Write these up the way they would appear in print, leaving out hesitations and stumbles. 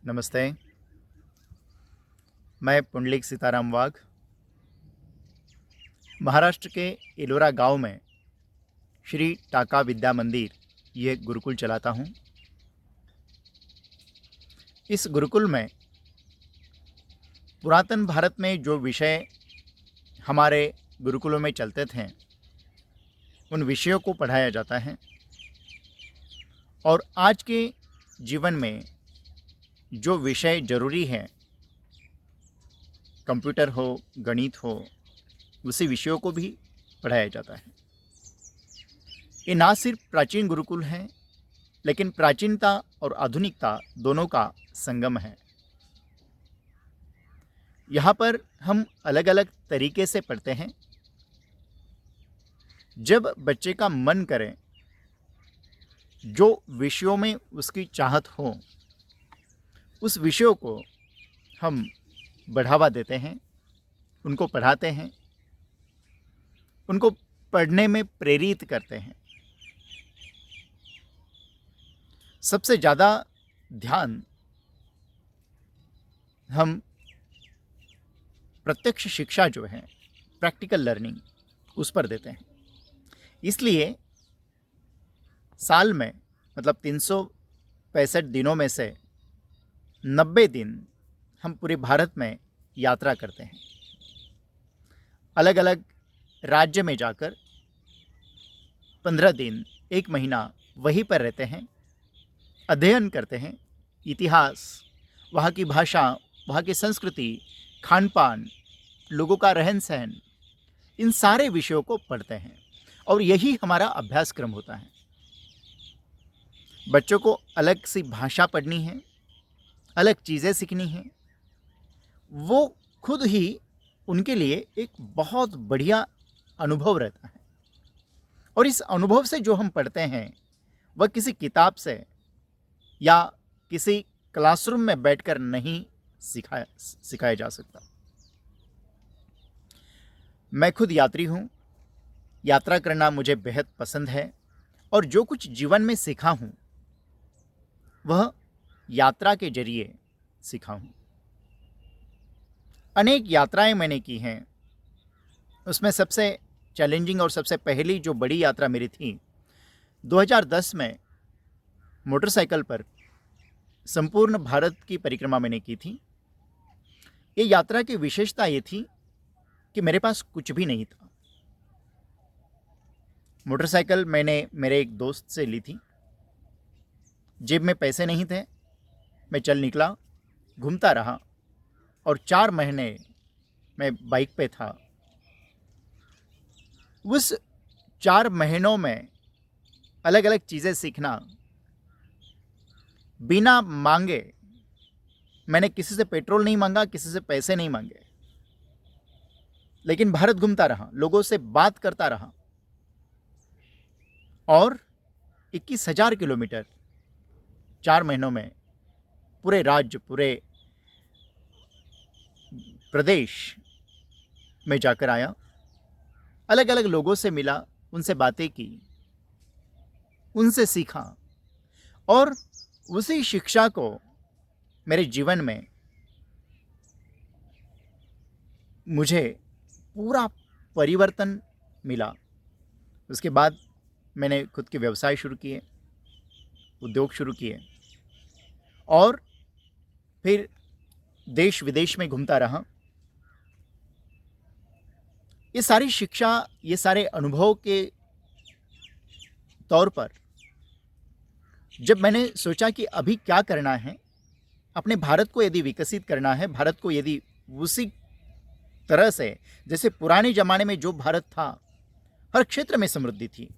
नमस्ते। मैं पुंडलिक सीताराम वाघ महाराष्ट्र के इलोरा गांव में श्री टाका विद्या मंदिर ये गुरुकुल चलाता हूँ। इस गुरुकुल में पुरातन भारत में जो विषय हमारे गुरुकुलों में चलते थे उन विषयों को पढ़ाया जाता है और आज के जीवन में जो विषय ज़रूरी है, कंप्यूटर हो, गणित हो, उसी विषयों को भी पढ़ाया जाता है। ये ना सिर्फ प्राचीन गुरुकुल है, लेकिन प्राचीनता और आधुनिकता दोनों का संगम है। यहाँ पर हम अलग अलग तरीके से पढ़ते हैं। जब बच्चे का मन करे, जो विषयों में उसकी चाहत हो, उस विषयों को हम बढ़ावा देते हैं, उनको पढ़ाते हैं, उनको पढ़ने में प्रेरित करते हैं। सबसे ज़्यादा ध्यान हम प्रत्यक्ष शिक्षा जो है, प्रैक्टिकल लर्निंग, उस पर देते हैं। इसलिए साल में मतलब 365 दिनों में से 90 दिन हम पूरे भारत में यात्रा करते हैं। अलग अलग राज्य में जाकर 15 दिन, 1 महीना वहीं पर रहते हैं, अध्ययन करते हैं, इतिहास, वहाँ की भाषा, वहाँ की संस्कृति, खान पान, लोगों का रहन सहन, इन सारे विषयों को पढ़ते हैं और यही हमारा अभ्यासक्रम होता है। बच्चों को अलग सी भाषा पढ़नी है, अलग चीज़ें सीखनी हैं, वो खुद ही उनके लिए एक बहुत बढ़िया अनुभव रहता है। और इस अनुभव से जो हम पढ़ते हैं वह किसी किताब से या किसी क्लासरूम में बैठकर नहीं सिखाया जा सकता। मैं खुद यात्री हूँ, यात्रा करना मुझे बेहद पसंद है और जो कुछ जीवन में सीखा हूँ वह यात्रा के जरिए सीखा हूँ। अनेक यात्राएं मैंने की हैं। उसमें सबसे चैलेंजिंग और सबसे पहली जो बड़ी यात्रा मेरी थी, 2010 में मोटरसाइकिल पर संपूर्ण भारत की परिक्रमा मैंने की थी। ये यात्रा की विशेषता ये थी कि मेरे पास कुछ भी नहीं था। मोटरसाइकिल मैंने मेरे एक दोस्त से ली थी। जेब में पैसे नहीं थे। मैं चल निकला, घूमता रहा और 4 महीने मैं बाइक पे था। उस 4 महीनों में अलग अलग चीज़ें सीखना, बिना मांगे, मैंने किसी से पेट्रोल नहीं मांगा, किसी से पैसे नहीं मांगे, लेकिन भारत घूमता रहा, लोगों से बात करता रहा और 21,000 किलोमीटर 4 महीनों में पूरे राज्य, पूरे प्रदेश में जाकर आया। अलग अलग लोगों से मिला, उनसे बातें की, उनसे सीखा और उसी शिक्षा को मेरे जीवन में मुझे पूरा परिवर्तन मिला। उसके बाद मैंने खुद के व्यवसाय शुरू किए, उद्योग शुरू किए और फिर देश विदेश में घूमता रहा। ये सारी शिक्षा, ये सारे अनुभव के तौर पर जब मैंने सोचा कि अभी क्या करना है, अपने भारत को यदि विकसित करना है, भारत को यदि उसी तरह से जैसे पुराने ज़माने में जो भारत था, हर क्षेत्र में समृद्धि थी,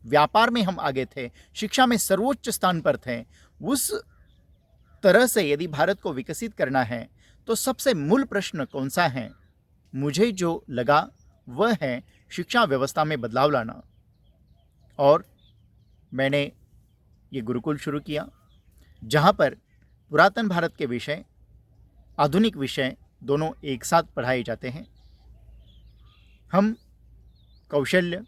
व्यापार में हम आगे थे, शिक्षा में सर्वोच्च स्थान पर थे, उस तरह से यदि भारत को विकसित करना है तो सबसे मूल प्रश्न कौन सा है? मुझे जो लगा वह है शिक्षा व्यवस्था में बदलाव लाना। और मैंने ये गुरुकुल शुरू किया, जहाँ पर पुरातन भारत के विषय, आधुनिक विषय दोनों एक साथ पढ़ाए जाते हैं। हम कौशल्य,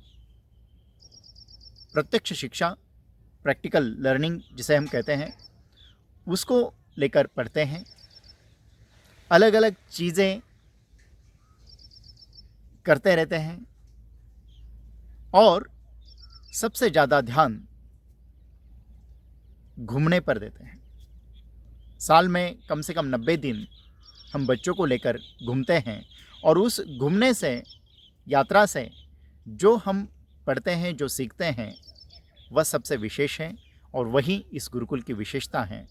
प्रत्यक्ष शिक्षा, प्रैक्टिकल लर्निंग जिसे हम कहते हैं, उसको लेकर पढ़ते हैं, अलग अलग चीज़ें करते रहते हैं और सबसे ज़्यादा ध्यान घूमने पर देते हैं। साल में कम से कम 90 दिन हम बच्चों को लेकर घूमते हैं और उस घूमने से, यात्रा से जो हम पढ़ते हैं, जो सीखते हैं, वह सबसे विशेष है और वही इस गुरुकुल की विशेषता है,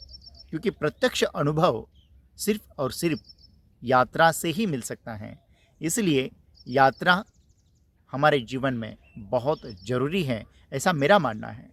क्योंकि प्रत्यक्ष अनुभव सिर्फ और सिर्फ यात्रा से ही मिल सकता है। इसलिए यात्रा हमारे जीवन में बहुत ज़रूरी है, ऐसा मेरा मानना है।